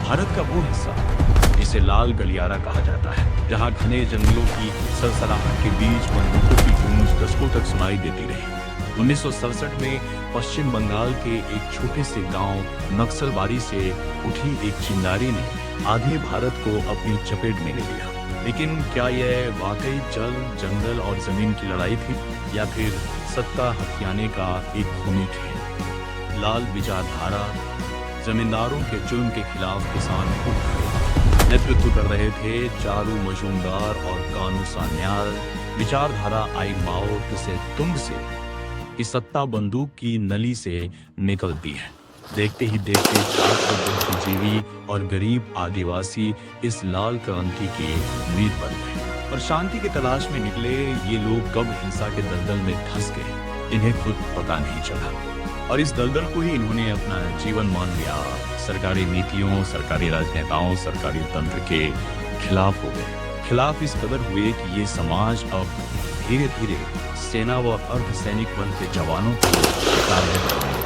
भारत का वो हिस्सा जिसे लाल गलियारा कहा जाता है, जहां घने जंगलों की सरसराहट के बीच बंदूकों की गूंज दशकों तक सुनाई देती रही। 1967 में पश्चिम बंगाल के एक छोटे से गांव नक्सलबारी से उठी एक चिंगारी ने आधे भारत को अपनी चपेट में ले लिया। लेकिन क्या यह वाकई जल, जंगल और जमीन की लड़ाई थी, या फिर सत्ता हथियाने का एक खूनी खेल? लाल विचारधारा, जमींदारों के जुल्म के खिलाफ किसान उठ खड़े, नेतृत्व कर रहे थे चारू मजूमदार और कानू सान्याल। विचारधारा आई माओ से तुंग से कि सत्ता बंदूक की नली से निकलती है। देखते ही देखते 4 करोड़ बुद्धिजीवी और गरीब आदिवासी इस लाल क्रांति के मीत बन गए और शांति की तलाश में निकले। ये लोग कब हिंसा के दलदल में धंस गए, इन्हें खुद पता नहीं चला, और इस दलदल को ही इन्होंने अपना जीवन मान लिया। सरकारी नीतियों, सरकारी राजनेताओं, सरकारी तंत्र के खिलाफ हो गए। खिलाफ इस कदर हुए कि ये समाज अब धीरे धीरे सेना व अर्धसैनिक बल के जवानों को शिकार करने लगे।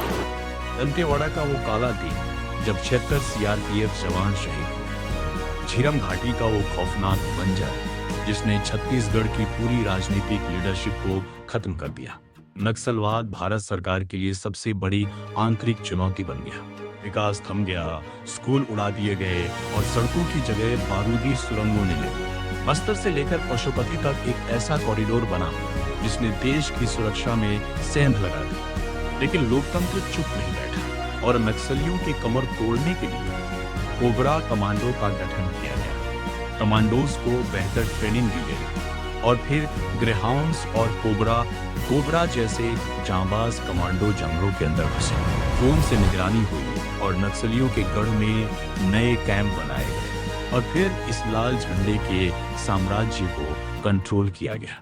दंतेवाड़ा का वो काला दिन जब 76 सीआरपीएफ जवान शहीद हुए, झीरम घाटी का वो खौफनाक बंजर जिसने छत्तीसगढ़ की पूरी राजनीतिक लीडरशिप को खत्म कर दिया। नक्सलवाद भारत सरकार के लिए सबसे बड़ी आंतरिक चुनौती बन गया। विकास थम गया, स्कूल उड़ा दिए गए और सड़कों की जगह बारूदी सुरंगों ने ले। बस्तर से लेकर पशुपति तक एक ऐसा कॉरिडोर बना जिसने देश की सुरक्षा में सेंध लगा दी। लेकिन लोकतंत्र चुप नहीं बैठा और नक्सलियों की कमर तोड़ने के लिए कोबरा कमांडो का गठन किया गया। कमांडोज को बेहतर ट्रेनिंग दी गई और फिर ग्रेहाउंड्स और कोबरा जैसे जांबाज कमांडो जंगलों के अंदर घुसे। ड्रोन से निगरानी हुई और नक्सलियों के गढ़ में नए कैंप बनाए गए और फिर इस लाल झंडे के साम्राज्य को कंट्रोल किया गया।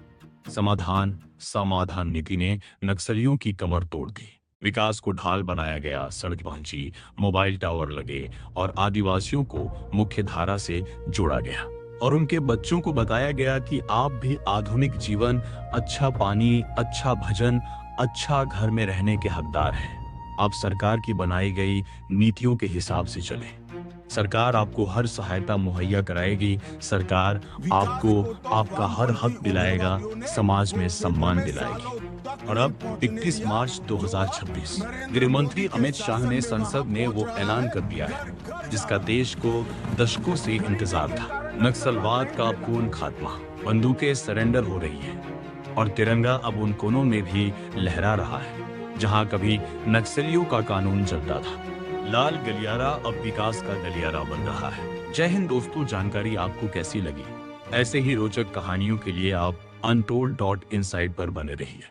समाधान नीति ने नक्सलियों की कमर तोड़ दी। विकास को ढाल बनाया गया, सड़क पहुंची, मोबाइल टावर लगे और आदिवासियों को मुख्य धारा से जोड़ा गया और उनके बच्चों को बताया गया कि आप भी आधुनिक जीवन, अच्छा पानी, अच्छा भजन, अच्छा घर में रहने के हकदार हैं। आप सरकार की बनाई गई नीतियों के हिसाब से चलें। सरकार आपको हर सहायता मुहैया कराएगी। सरकार आपको आपका हर हक दिलाएगा, समाज में सम्मान दिलाएगी। और अब 31 मार्च 2026 गृह मंत्री अमित शाह ने संसद में वो ऐलान कर दिया है जिसका देश को दशकों से इंतजार था। नक्सलवाद का पूर्ण खात्मा, बंदूकें सरेंडर हो रही हैं और तिरंगा अब उन कोनों में भी लहरा रहा है जहां कभी नक्सलियों का कानून चलता था। लाल गलियारा अब विकास का गलियारा बन रहा है। जय हिंद दोस्तों, जानकारी आपको कैसी लगी? ऐसे ही रोचक कहानियों के लिए आप untold.inside पर बने रहिए।